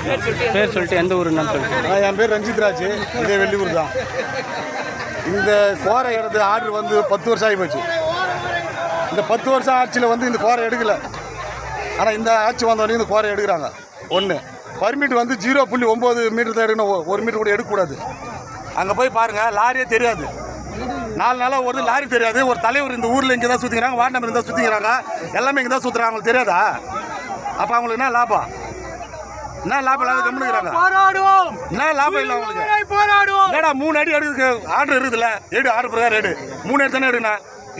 பேர் சொல்லிட்டு எந்த ஊருன்னு சொல்லிட்டு. என் பேர் ரஞ்சித் ராஜ், இதே வெள்ளியூர் தான். இந்த கோரை எடுத்து ஆர்டர் வந்து 10 வருஷம் ஆகி போச்சு. இந்த 10 வருஷம் ஆட்சியில் வந்து இந்த கோரை எடுக்கலை. ஆனால் இந்த ஆட்சி வந்தோடனே இந்த கோரை எடுக்கிறாங்க. ஒன்று பர்மிட் வந்து 0.9 மீட்டர் தான் எடுக்கணும், 1 மீட்டர் கூட எடுக்கக்கூடாது. அங்கே போய் பாருங்கள், லாரியே தெரியாது. 4 நாளாக ஒரு லாரி தெரியாது. ஒரு தலைவர் இந்த ஊரில் இங்கே தான் சுற்றிக்கிறாங்க, வார்டு நம்பர் தான் சுற்றிக்கிறாங்க, எல்லாமே இங்கே தான் சுற்றுறாங்க. அவங்களுக்கு தெரியாதா? அப்போ அவங்களுக்கு என்ன லாபம்? என்ன லாபம் இல்லாத கம்முனுக்குறாங்க? என்ன லாபம் இல்லை அவங்களுக்கு? என்னடா 3 அடி எடுக்கு ஆர்டர் இருக்குதுல்ல, எடு ஆர்டர் பிரகாரம் எடு. 3 அடி தானே எடுண்ணா.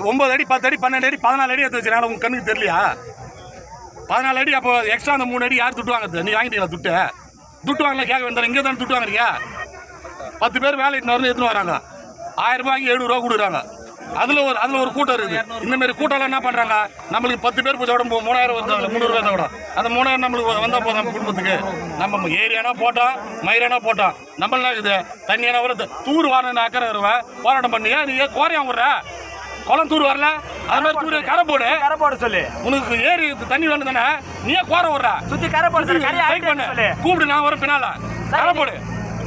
9 அடி 10 அடி 12 அடி 14 அடி எடுத்து வச்சுருக்காங்க. உங்கள் கண்ணுக்கு தெரியலையா? 14 அடி. அப்போ எக்ஸ்ட்ரா அந்த 3 அடி யார் துட்டு வாங்குறது? நீ வாங்கிட்டீங்களா துட்டு வாங்கலாம் கேட்க வேண்டாம். இங்கே தானே துட்டு வாங்குறீங்க. 10 பேர் வேலை இட்டு எடுத்துன்னு வராங்க. 1000 ரூபாய்க்கு 700 ரூபா கொடுக்குறாங்க. அதில் ஒரு கூட்டம் இருக்குது. இந்தமாரி கூட்டம்லாம் என்ன பண்ணுறாங்க? நம்மளுக்கு 10 பேர் போச்சோட 3000 வந்தாங்க, 300 ரூபா கூட. அந்த 3000 நம்மளுக்கு வந்தால் போதும். நம்ம குடும்பத்துக்கு நம்ம ஏரியானா போட்டோம், மயிரானா போட்டோம். நம்மளாம் இருக்குது தண்ணியான ஒரு தூர் வாரன்னு அக்கறை வருவேன். போராட்டம் பண்ணியா நீ கோரையா விட்ற? குளம் தூர் வரல, அது மாதிரி தூர் கரை போடு சொல்லி. உனக்கு ஏரி தண்ணி வேணும் தானே, நீயே கோரை விட்ற? சுற்றி கரை போடு பண்ணு, கூப்பிடு, நான் வர பின்னால கரை போடு.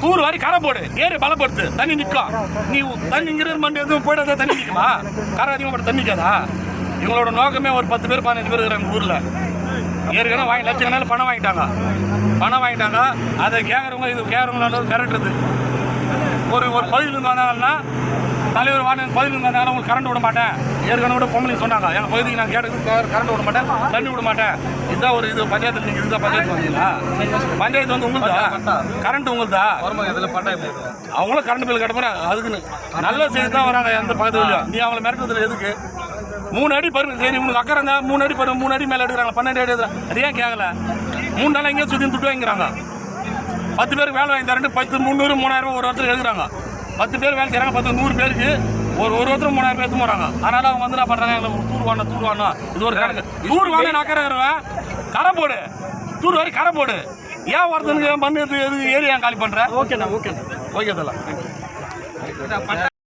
தூர் வாரி கரை போடு, ஏறி பலப்படுத்து, தண்ணி நிற்கும். நீ தண்ணி இங்கிருந்து மண்டி எதுவும் போயிடாத, தண்ணி நிற்குமா? கரை அதிகமாக தண்ணி நிற்காதா? இவங்களோட நோக்கமே ஒரு 10 பேர் 15 பேர் இருக்கிறாங்க ஊரில். ஏற்கனவே லட்சக்கணக்கில் பணம் வாங்கிட்டாங்க. அதை கேட்குறவங்க இது கேட்குறவங்களால மிரட்டுறது. ஒரு பகுதியிலேருந்து வந்தாங்கன்னா தலைவர் பகுதியிலேருந்து வந்தாங்கன்னா உங்களுக்கு கரண்ட் விட மாட்டேன். ஏற்கனவே கூட பொம்பளை சொன்னாங்க, எங்கள் பகுதிக்கு நான் கேட்டது கரண்ட் விட மாட்டேன், தண்ணி விட மாட்டேன். இதுதான் ஒரு இது பஞ்சாயத்தில். நீங்கள் இதுதான் பஞ்சாயத்து வந்தீங்களா? பஞ்சாயத்து வந்து உங்களுதா? கரண்ட் உங்களுதா? அவங்களும் கரண்ட் பில் கட்ட போகிறேன். அதுக்குன்னு நல்ல செய்தி தான் வராங்க எந்த பகுதியிலையும். நீ அவங்கள மிரட்டுறதுல எதுக்கு? 3 அடி பாருங்க. சரி, உங்களுக்கு அக்கறை இருந்தால் 3 அடி பாருங்க. 3 அடி மேலே எடுக்கிறாங்க, 12 அடி எடுக்கிறாங்க. அது ஏன் கேட்கல? 3 நாள் எங்கேயும் சுற்றி துட்டு வாங்கிக்கிறாங்க. 10 பேருக்கு வேலை வாங்கி தரேன். 10 300 3000 ஒரு ஒருத்தர் எடுக்கிறாங்க. 10 பேர் வேலை செய்கிறாங்க. 10 100 பேருக்கு ஒரு ஒருத்தர் 3000 பேர் போகிறாங்க. அதனால அவங்க வந்து என்ன பண்ணுறாங்க? எங்களுக்கு தூர் வாங்கணும். இது ஒரு கணக்கு. தூர் வாங்க அக்கறை வருவேன். கரை போடு, தூர் வரை கரை போடு. ஏன் ஒருத்தனுக்கு மண் எது ஏரியா காலி பண்ணுற? ஓகேண்ணா ஓகே ஓகே.